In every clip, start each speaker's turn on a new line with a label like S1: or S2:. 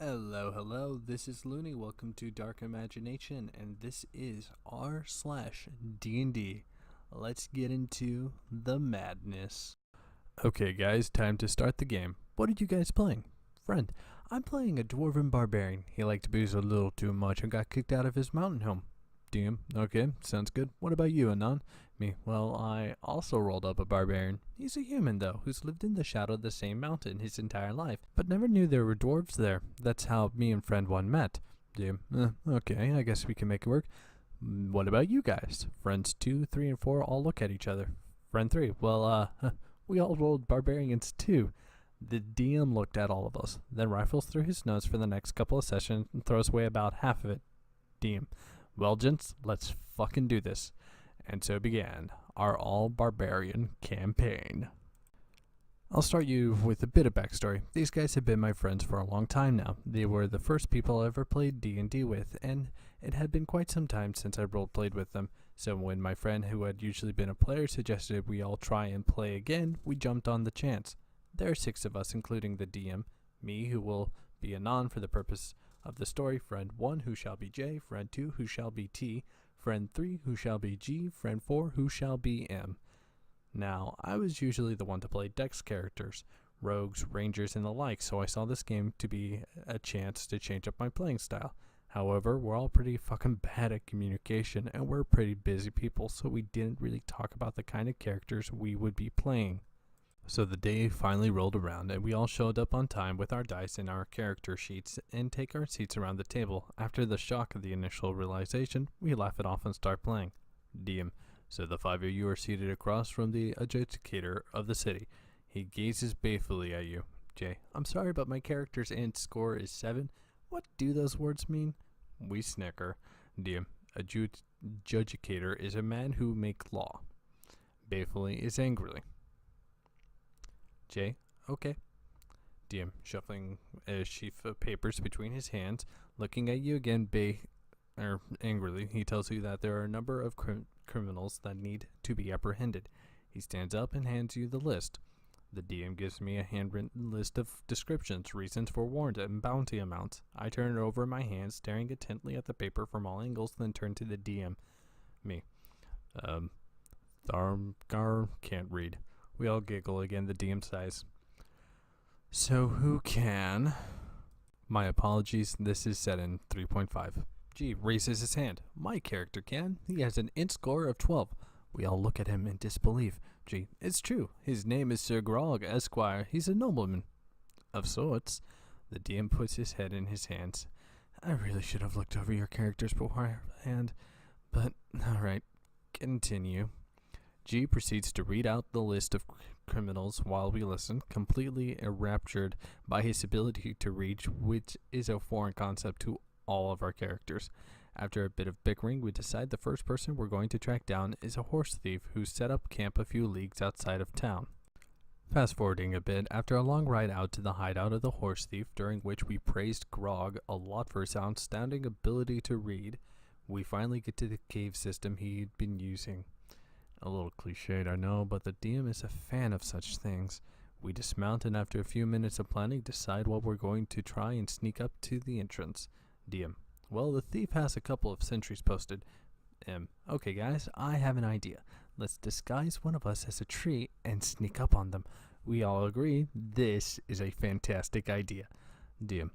S1: Hello, this is Looney. Welcome to Dark Imagination, and this is r/D&D. Let's get into the madness. Okay, guys, time to start the game. What are you guys playing? Friend, I'm playing a dwarven barbarian. He liked to booze a little too much and got kicked out of his mountain home. DM, okay, sounds good. What about you, Anon? Me, well, I also rolled up a barbarian. He's a human, though, who's lived in the shadow of the same mountain his entire life, but never knew there were dwarves there. That's how me and friend one met. DM, okay, I guess we can make it work. What about you guys? Friends 2, 3, and 4 all look at each other. Friend 3, well, we all rolled barbarians too. The DM looked at all of us, then rifles through his notes for the next couple of sessions and throws away about half of it. DM, well, gents, let's fucking do this. And so began our all barbarian campaign. I'll start you with a bit of backstory. These guys have been my friends for a long time now. They were the first people I ever played D&D with, and it had been quite some time since I role-played with them. So when my friend, who had usually been a player, suggested we all try and play again, we jumped on the chance. There are 6 of us, including the DM, me, who will be Anon for the purpose of the story, friend 1, who shall be J, friend 2, who shall be T, friend 3, who shall be G, friend 4, who shall be M. Now, I was usually the one to play Dex characters, rogues, rangers, and the like, so I saw this game to be a chance to change up my playing style. However, we're all pretty fucking bad at communication, and we're pretty busy people, so we didn't really talk about the kind of characters we would be playing. So the day finally rolled around, and we all showed up on time with our dice and our character sheets and take our seats around the table. After the shock of the initial realization, we laugh it off and start playing. DM, so the 5 of you are seated across from the adjudicator of the city. He gazes balefully at you. J, I'm sorry, but my character's int score is 7. What do those words mean? We snicker. DM, adjudicator is a man who make law. Balefully is angrily. J, okay. DM, shuffling a sheaf of papers between his hands, looking at you again angrily. He tells you that there are a number of criminals that need to be apprehended. He stands up and hands you the list. The DM gives me a handwritten list of descriptions, reasons for warrant, and bounty amounts. I turn it over in my hand, staring intently at the paper from all angles, then turn to the DM. Me. Tharmgar can't read. We all giggle again, the DM sighs. So who can? My apologies, this is set in 3.5. G raises his hand. My character can. He has an int score of 12. We all look at him in disbelief. G, it's true. His name is Sir Grog, Esquire. He's a nobleman. Of sorts. The DM puts his head in his hands. I really should have looked over your characters beforehand. But, alright, continue. G proceeds to read out the list of criminals while we listen, completely enraptured by his ability to read, which is a foreign concept to all of our characters. After a bit of bickering, we decide the first person we're going to track down is a horse thief who set up camp a few leagues outside of town. Fast forwarding a bit, after a long ride out to the hideout of the horse thief, during which we praised Grog a lot for his outstanding ability to read, we finally get to the cave system he'd been using. A little cliched, I know, but the DM is a fan of such things. We dismount and after a few minutes of planning decide what we're going to try and sneak up to the entrance. DM, well, the thief has a couple of sentries posted. M, okay guys, I have an idea. Let's disguise one of us as a tree and sneak up on them. We all agree this is a fantastic idea. DM,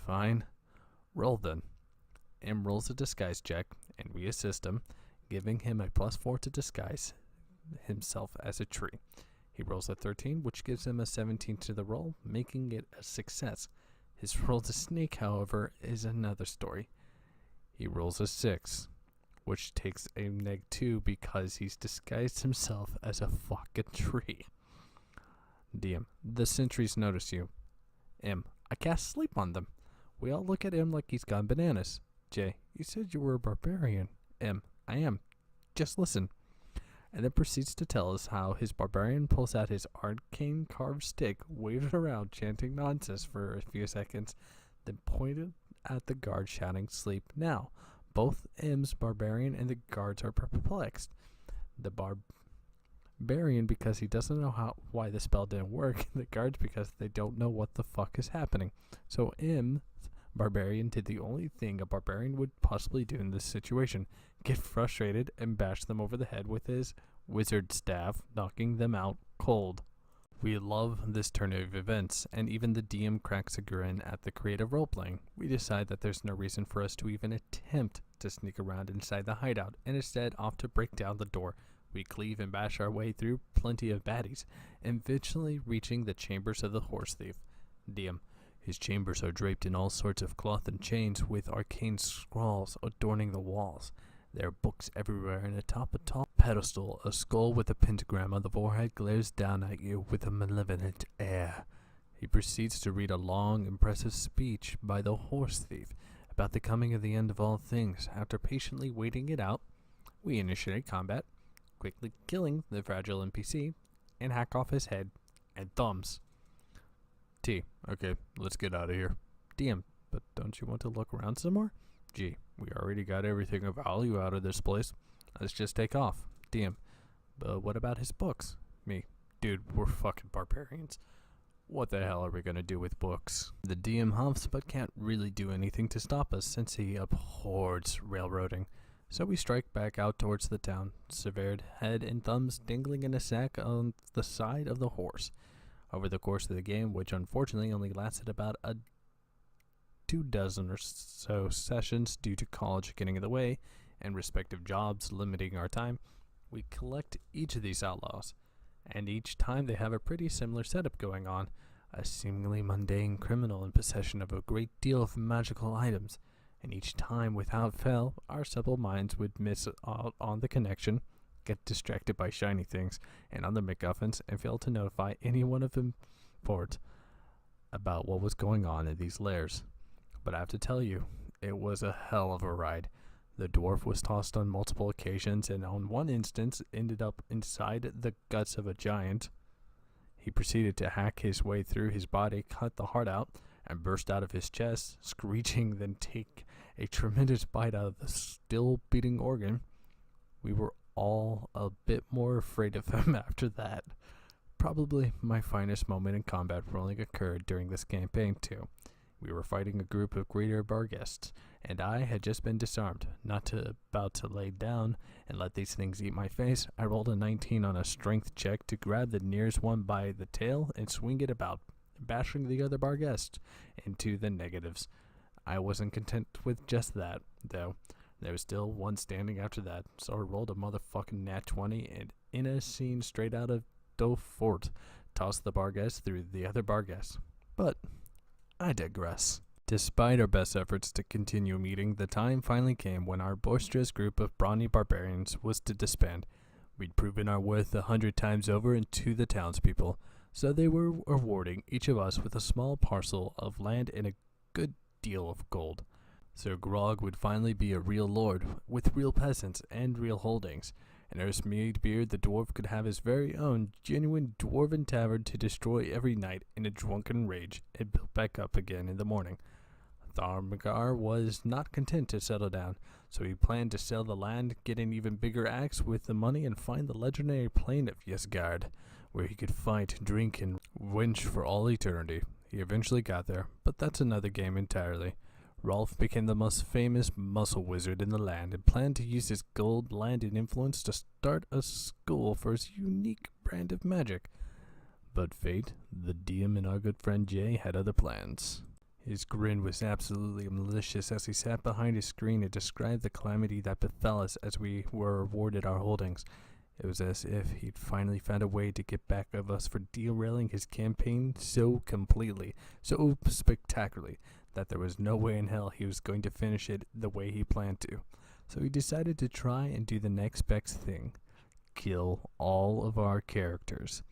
S1: fine. Roll then. M rolls a disguise check and we assist him, giving him a +4 to disguise himself as a tree. He rolls a 13, which gives him a 17 to the roll, making it a success. His roll to snake, however, is another story. He rolls a 6, which takes a -2 because he's disguised himself as a fucking tree. DM, the sentries notice you. M, I cast sleep on them. We all look at him like he's gone bananas. J, you said you were a barbarian. M, I am. Just listen. And then proceeds to tell us how his barbarian pulls out his arcane carved stick, waves it around, chanting nonsense for a few seconds, then pointed at the guard, shouting, "Sleep now." Both M's barbarian and the guards are perplexed. The Barbarian because he doesn't know why the spell didn't work, the guards because they don't know what the fuck is happening. So Barbarian did the only thing a barbarian would possibly do in this situation: get frustrated and bash them over the head with his wizard staff, knocking them out cold. We love this turn of events, and even the DM cracks a grin at the creative role-playing. We decide that there's no reason for us to even attempt to sneak around inside the hideout, and instead off to break down the door. We cleave and bash our way through plenty of baddies, eventually reaching the chambers of the horse thief. DM. His chambers are draped in all sorts of cloth and chains, with arcane scrawls adorning the walls. There are books everywhere, and atop a tall pedestal, a skull with a pentagram on the forehead glares down at you with a malevolent air. He proceeds to read a long, impressive speech by the horse thief about the coming of the end of all things. After patiently waiting it out, we initiate combat, quickly killing the fragile NPC, and hack off his head and thumbs. T. Okay, let's get out of here. DM. But don't you want to look around some more? G. We already got everything of value out of this place. Let's just take off. DM. But what about his books? Me. Dude, we're fucking barbarians. What the hell are we gonna do with books? The DM huffs but can't really do anything to stop us since he abhors railroading. So we strike back out towards the town, severed head and thumbs dangling in a sack on the side of the horse. Over the course of the game, which unfortunately only lasted about 24 or so sessions due to college getting in the way and respective jobs limiting our time, we collect each of these outlaws, and each time they have a pretty similar setup going on: a seemingly mundane criminal in possession of a great deal of magical items, and each time without fail our supple minds would miss out on the connection, get distracted by shiny things and other MacGuffins, and fail to notify anyone of import about what was going on in these lairs. But I have to tell you, it was a hell of a ride. The dwarf was tossed on multiple occasions, and on one instance ended up inside the guts of a giant. He proceeded to hack his way through his body, cut the heart out, and burst out of his chest, screeching, then take a tremendous bite out of the still beating organ. We were all a bit more afraid of him after that. Probably my finest moment in combat rolling occurred during this campaign too. We were fighting a group of greater barguests, and I had just been disarmed, about to lay down and let these things eat my face. I rolled a 19 on a strength check to grab the nearest one by the tail and swing it about, bashing the other barguests into the negatives. I wasn't content with just that, though. There was still one standing after that, so I rolled a motherfucking nat 20 and, in a scene straight out of Do Fort, tossed the barguest through the other barguest. But I digress. Despite our best efforts to continue meeting, the time finally came when our boisterous group of brawny barbarians was to disband. We'd proven our worth 100 times over to the townspeople, so they were rewarding each of us with a small parcel of land and a good deal of gold. Sir Grog would finally be a real lord, with real peasants and real holdings, and Earthmeadbeard the dwarf could have his very own genuine dwarven tavern to destroy every night in a drunken rage and build back up again in the morning. Tharmagar was not content to settle down, so he planned to sell the land, get an even bigger axe with the money, and find the legendary plain of Ysgard, where he could fight, drink, and wench for all eternity. He eventually got there, but that's another game entirely. Rolf became the most famous muscle wizard in the land and planned to use his gold, land, and influence to start a school for his unique brand of magic. But fate, the DM, and our good friend Jay had other plans. His grin was absolutely malicious as he sat behind his screen and described the calamity that befell us as we were awarded our holdings. It was as if he'd finally found a way to get back at us for derailing his campaign so completely, so spectacularly, that there was no way in hell he was going to finish it the way he planned to. So he decided to try and do the next best thing: kill all of our characters.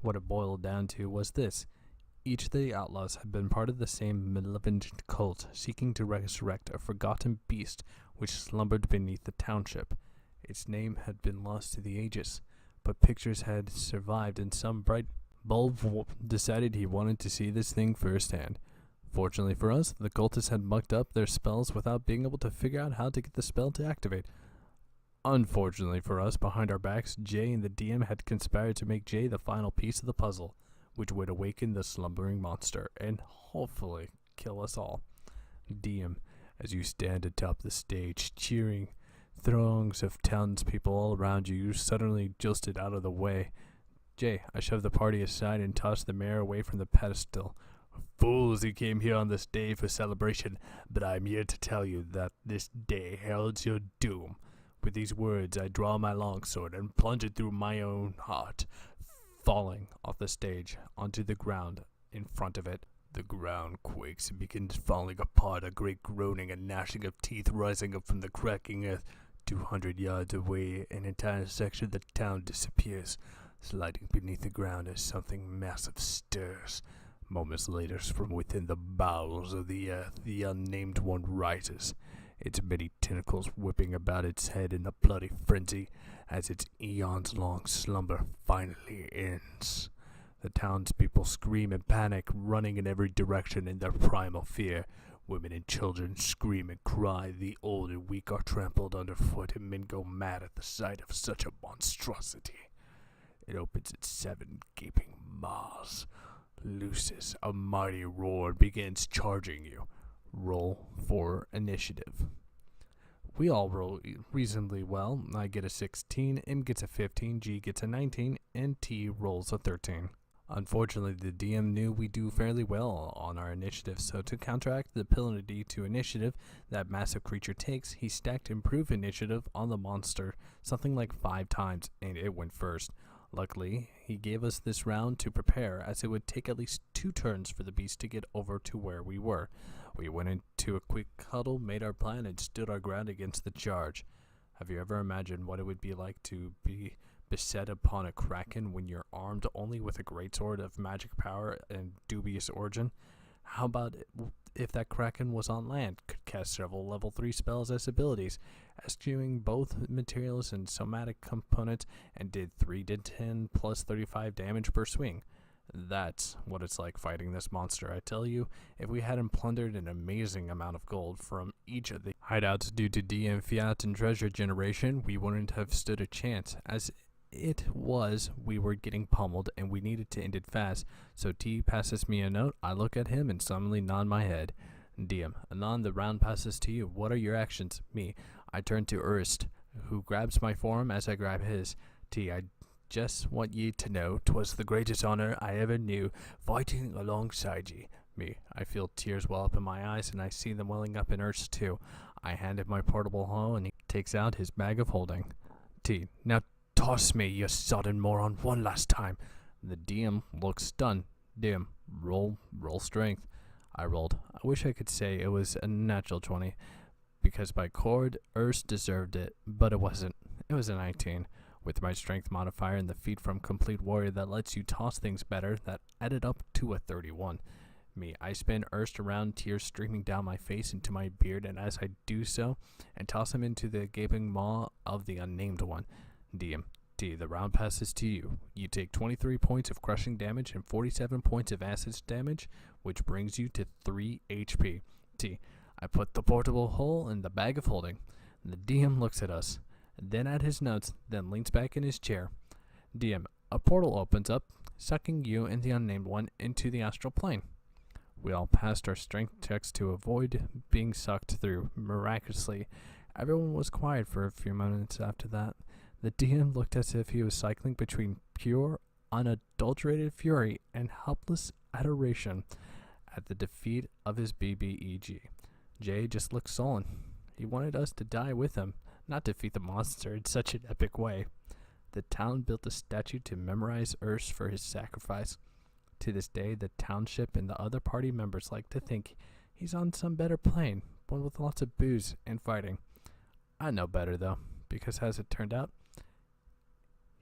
S1: What it boiled down to was this: each of the outlaws had been part of the same malevolent cult seeking to resurrect a forgotten beast which slumbered beneath the township. Its name had been lost to the ages, but pictures had survived, and some bright bulb decided he wanted to see this thing firsthand. Fortunately for us, the cultists had mucked up their spells without being able to figure out how to get the spell to activate. Unfortunately for us, behind our backs, Jay and the DM had conspired to make Jay the final piece of the puzzle, which would awaken the slumbering monster and hopefully kill us all. DM, as you stand atop the stage, cheering, throngs of townspeople all around you, you suddenly jolted out of the way. Jay, I shoved the party aside and tossed the mayor away from the pedestal. Fools, you came here on this day for celebration, but I am here to tell you that this day heralds your doom. With these words, I draw my longsword and plunge it through my own heart, falling off the stage onto the ground in front of it. The ground quakes and begins falling apart, a great groaning and gnashing of teeth rising up from the cracking earth. 200 yards away, an entire section of the town disappears, sliding beneath the ground as something massive stirs. Moments later, from within the bowels of the earth, the unnamed one rises, its many tentacles whipping about its head in a bloody frenzy as its eons-long slumber finally ends. The townspeople scream in panic, running in every direction in their primal fear. Women and children scream and cry. The old and weak are trampled underfoot, and men go mad at the sight of such a monstrosity. It opens its 7 gaping maws, looses a mighty roar, and begins charging you. Roll for initiative. We all roll reasonably well. I get a 16, M gets a 15, G gets a 19, and T rolls a 13. Unfortunately, the DM knew we do fairly well on our initiative, so to counteract the penalty to initiative that massive creature takes, he stacked improved initiative on the monster something like 5 times, and it went first. Luckily, he gave us this round to prepare, as it would take at least 2 turns for the beast to get over to where we were. We went into a quick huddle, made our plan, and stood our ground against the charge. Have you ever imagined what it would be like to be beset upon a kraken when you're armed only with a greatsword of magic power and dubious origin? How about if that kraken was on land, could cast several level 3 spells as abilities, eschewing both materials and somatic components, and did 3d10 plus 35 damage per swing? That's what it's like fighting this monster. I tell you, if we hadn't plundered an amazing amount of gold from each of the hideouts due to DM fiat and treasure generation, we wouldn't have stood a chance. As it was, we were getting pummeled, and we needed to end it fast. So T passes me a note, I look at him and suddenly nod my head. DM, anon the round passes to you. What are your actions? Me, I turn to Ernst, who grabs my forearm as I grab his. T, I just want ye to know 'twas the greatest honor I ever knew, fighting alongside ye. Me, I feel tears well up in my eyes, and I see them welling up in Ernst too. I hand him my portable hoe, and he takes out his bag of holding. T, now toss me, you sodden moron, one last time. The DM looks stunned. DM, roll strength. I rolled. I wish I could say it was a natural 20, because by cord, Ernst deserved it, but it wasn't. It was a 19. With my strength modifier and the feat from Complete Warrior that lets you toss things better, that added up to a 31. Me, I spin Ernst around, tears streaming down my face into my beard, and as I do so, and toss him into the gaping maw of the unnamed one. DM, T, the round passes to you. You take 23 points of crushing damage and 47 points of acid damage, which brings you to 3 HP. T, I put the portable hole in the bag of holding. The DM looks at us, then at his notes, then leans back in his chair. DM, a portal opens up, sucking you and the unnamed one into the astral plane. We all passed our strength checks to avoid being sucked through. Miraculously, everyone was quiet for a few moments after that. The DM looked as if he was cycling between pure, unadulterated fury and helpless adoration at the defeat of his BBEG. Jay just looked sullen. He wanted us to die with him, not defeat the monster in such an epic way. The town built a statue to memorize Ernst for his sacrifice. To this day, the township and the other party members like to think he's on some better plane, one with lots of booze and fighting. I know better, though, because as it turned out,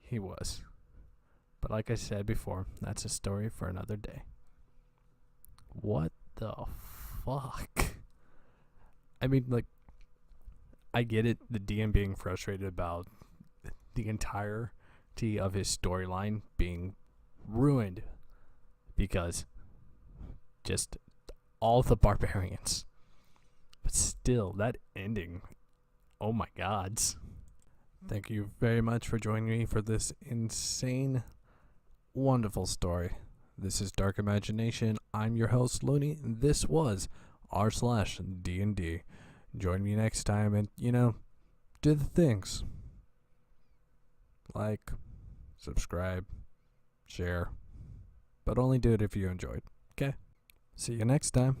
S1: he was. But like I said before, that's a story for another day. What the fuck? I mean, like, I get it, the DM being frustrated about the entirety of his storyline being ruined because just all the barbarians. But still, that ending, oh my gods. Thank you very much for joining me for this insane, wonderful story. This is Dark Imagination. I'm your host, Looney. This was r/D&D. Join me next time and, do the things. Like, subscribe, share, but only do it if you enjoyed. Okay? See you next time.